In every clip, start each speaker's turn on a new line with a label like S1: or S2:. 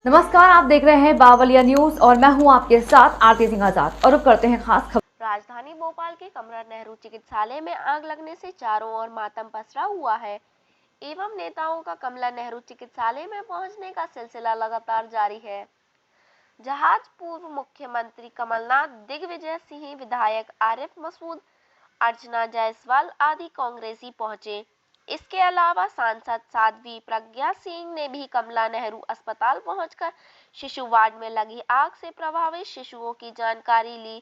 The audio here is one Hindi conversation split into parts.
S1: नमस्कार, आप देख रहे हैं बावलिया न्यूज और मैं हूं आपके साथ आरती सिंह आजाद। और अब करते हैं खास खबर।
S2: राजधानी भोपाल के कमला नेहरू चिकित्सालय में आग लगने से चारों ओर मातम पसरा हुआ है एवं नेताओं का कमला नेहरू चिकित्सालय में पहुंचने का सिलसिला लगातार जारी है। जहां पूर्व मुख्यमंत्री कमलनाथ, दिग्विजय सिंह, विधायक आरिफ मसूद, अर्चना जायसवाल आदि कांग्रेसी पहुंचे। इसके अलावा सांसद साध्वी प्रज्ञा सिंह ने भी कमला नेहरू अस्पताल पहुंचकर शिशु वार्ड में लगी आग से प्रभावित शिशुओं की जानकारी ली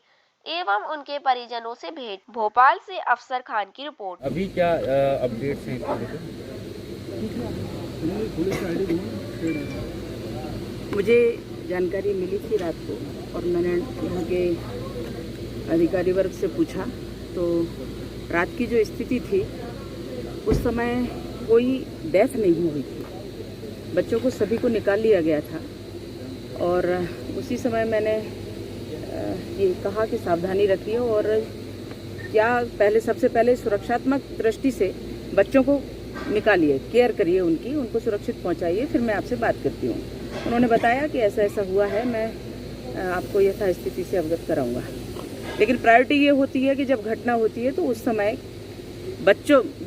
S2: एवं उनके परिजनों से भेंट। भोपाल से अफसर खान की रिपोर्ट।
S3: अभी क्या अपडेट्स हैं इसको लेकर?
S4: मुझे जानकारी मिली थी रात को और मैंने यहाँ के अधिकारी वर्ग से पूछा तो रात की जो स्थिति थी उस समय कोई डेथ नहीं हुई थी। बच्चों को सभी को निकाल लिया गया था और उसी समय मैंने ये कहा कि सावधानी रखिए और क्या सबसे पहले सुरक्षात्मक दृष्टि से बच्चों को निकालिए, केयर करिए उनको सुरक्षित पहुंचाइए, फिर मैं आपसे बात करती हूँ। उन्होंने बताया कि ऐसा ऐसा हुआ है, मैं आपको यथास्थिति से अवगत कराऊंगा। लेकिन प्रायोरिटी ये होती है कि जब घटना होती है तो उस समय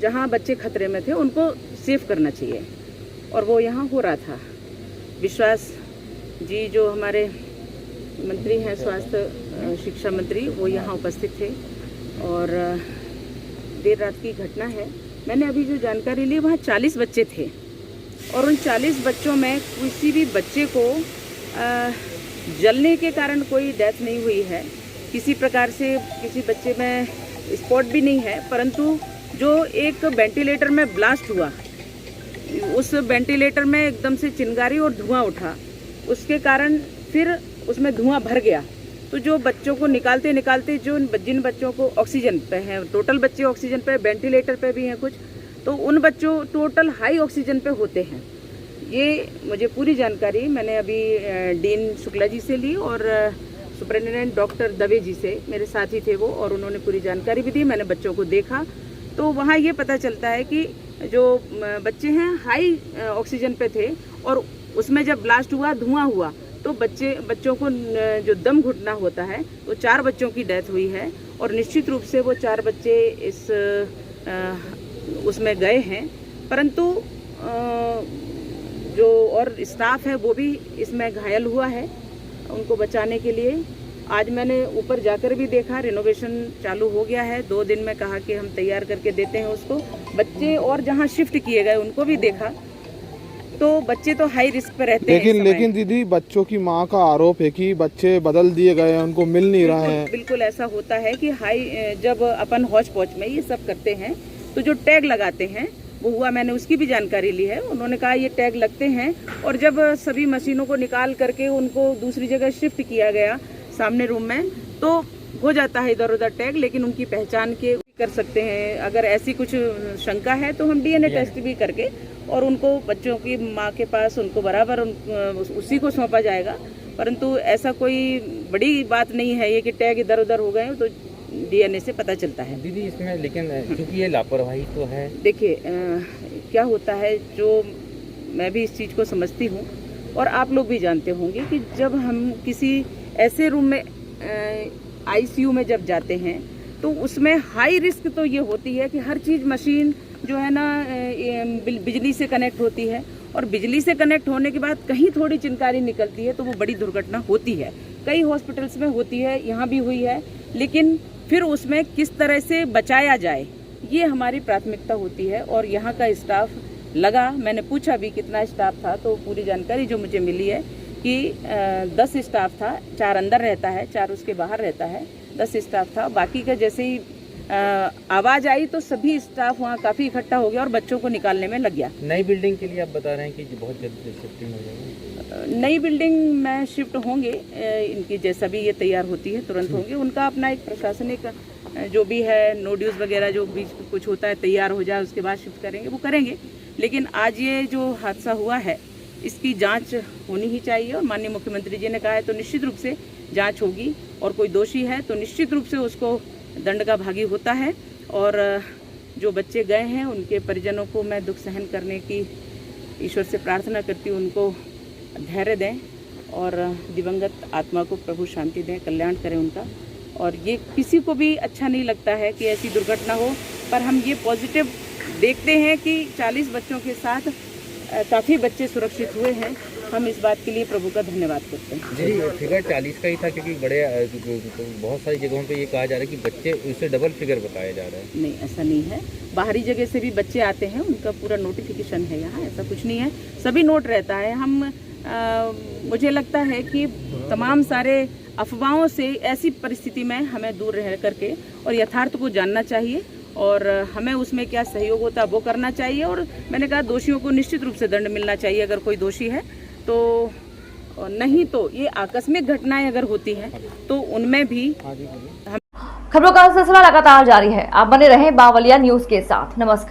S4: जहाँ बच्चे खतरे में थे उनको सेफ करना चाहिए और वो यहाँ हो रहा था। विश्वास जी जो हमारे मंत्री हैं, स्वास्थ्य शिक्षा मंत्री, वो यहाँ उपस्थित थे और देर रात की घटना है। मैंने अभी जो जानकारी ली वहाँ 40 बच्चे थे और उन 40 बच्चों में किसी भी बच्चे को जलने के कारण कोई डेथ नहीं हुई है। किसी प्रकार से किसी बच्चे में स्पॉट भी नहीं है, परंतु जो एक वेंटिलेटर में ब्लास्ट हुआ, उस वेंटिलेटर में एकदम से चिंगारी और धुआं उठा, उसके कारण फिर उसमें धुआं भर गया। तो जो बच्चों को निकालते निकालते जिन बच्चों को ऑक्सीजन पे हैं, टोटल बच्चे ऑक्सीजन पे, वेंटिलेटर पे भी हैं कुछ, तो उन बच्चों टोटल हाई ऑक्सीजन पे होते हैं। ये मुझे पूरी जानकारी मैंने अभी डीन शुक्ला जी से ली और सुपरिटेंडेंट डॉक्टर दवे जी से, मेरे साथी थे वो, और उन्होंने पूरी जानकारी भी दी। मैंने बच्चों को देखा तो वहाँ ये पता चलता है कि जो बच्चे हैं हाई ऑक्सीजन पे थे और उसमें जब ब्लास्ट हुआ, धुआं हुआ, तो बच्चों को जो दम घुटना होता है तो 4 बच्चों की डेथ हुई है और निश्चित रूप से वो 4 बच्चे उसमें गए हैं। परंतु जो और स्टाफ है वो भी इसमें घायल हुआ है। उनको बचाने के लिए आज मैंने ऊपर जाकर भी देखा, रिनोवेशन चालू हो गया है। 2 दिन में कहा कि हम तैयार करके देते हैं उसको। बच्चे और जहाँ शिफ्ट किए गए उनको भी देखा, तो बच्चे तो हाई रिस्क पे रहते हैं।
S5: लेकिन दीदी, बच्चों की मां का आरोप है कि बच्चे बदल दिए गए हैं, उनको मिल नहीं रहा है।
S4: बिल्कुल ऐसा होता है कि जब अपन हौच पौच में ये सब करते हैं तो जो टैग लगाते हैं वो हुआ, मैंने उसकी भी जानकारी ली है। उन्होंने कहा ये टैग लगते हैं और जब सभी मशीनों को निकाल करके उनको दूसरी जगह शिफ्ट किया गया सामने रूम में, तो हो जाता है इधर उधर टैग, लेकिन उनकी पहचान के कर सकते हैं। अगर ऐसी कुछ शंका है तो हम DNA टेस्ट भी करके और उनको बच्चों की माँ के पास उनको बराबर उसी को सौंपा जाएगा। परंतु ऐसा कोई बड़ी बात नहीं है ये कि टैग इधर उधर हो गए तो DNA से पता चलता है।
S3: दीदी इसमें लेकिन क्योंकि ये लापरवाही तो है। देखिए
S4: क्या होता है, जो मैं भी इस चीज़ को समझती हूँ और आप लोग भी जानते होंगे कि जब हम किसी ऐसे रूम में ICU में जब जाते हैं तो उसमें हाई रिस्क तो ये होती है कि हर चीज़ मशीन जो है ना बिजली से कनेक्ट होती है और बिजली से कनेक्ट होने के बाद कहीं थोड़ी चिंगारी निकलती है तो वो बड़ी दुर्घटना होती है। कई हॉस्पिटल्स में होती है, यहाँ भी हुई है, लेकिन फिर उसमें किस तरह से बचाया जाए ये हमारी प्राथमिकता होती है। और यहाँ का स्टाफ लगा, मैंने पूछा भी कितना स्टाफ था, तो पूरी जानकारी जो मुझे मिली है कि 10 स्टाफ था, 4 अंदर रहता है, 4 उसके बाहर रहता है, 10 स्टाफ था। बाकी का जैसे ही आवाज़ आई तो सभी स्टाफ वहाँ काफ़ी इकट्ठा हो गया और बच्चों को निकालने में लग गया।
S3: नई बिल्डिंग के लिए आप बता रहे हैं कि बहुत जल्द शिफ्टिंग हो जाएगी।
S4: नई बिल्डिंग में शिफ्ट होंगे, इनकी जैसा भी ये तैयार होती है तुरंत होंगे। उनका अपना एक प्रशासनिक जो भी है नोड्यूस वगैरह जो भी कुछ होता है, तैयार हो जाए उसके बाद शिफ्ट करेंगे, वो करेंगे। लेकिन आज ये जो हादसा हुआ है इसकी जांच होनी ही चाहिए और माननीय मुख्यमंत्री जी ने कहा है तो निश्चित रूप से जांच होगी और कोई दोषी है तो निश्चित रूप से उसको दंड का भागी होता है। और जो बच्चे गए हैं उनके परिजनों को मैं दुख सहन करने की ईश्वर से प्रार्थना करती हूँ, उनको धैर्य दें और दिवंगत आत्मा को प्रभु शांति दें, कल्याण करें उनका। और ये किसी को भी अच्छा नहीं लगता है कि ऐसी दुर्घटना हो, पर हम ये पॉजिटिव देखते हैं कि 40 बच्चों के साथ काफ़ी बच्चे सुरक्षित हुए हैं। हम इस बात के लिए प्रभु का धन्यवाद करते हैं।
S3: जी, फिगर 40 का ही था, क्योंकि बड़े बहुत सारी जगहों पे ये कहा जा रहा है कि बच्चे उससे डबल फिगर बताया जा रहा है।
S4: नहीं, ऐसा नहीं है। बाहरी जगह से भी बच्चे आते हैं, उनका पूरा नोटिफिकेशन है यहाँ, ऐसा कुछ नहीं है। सभी नोट रहता है। मुझे लगता है कि तमाम सारे अफवाहों से ऐसी परिस्थिति में हमें दूर रह करके और यथार्थ को जानना चाहिए और हमें उसमें क्या सहयोग होता है वो करना चाहिए। और मैंने कहा दोषियों को निश्चित रूप से दंड मिलना चाहिए अगर कोई दोषी है तो, नहीं तो ये आकस्मिक घटनाएं अगर होती हैं तो उनमें भी
S1: खबरों का सिलसिला लगातार जारी है। आप बने रहें बावलिया न्यूज के साथ। नमस्कार।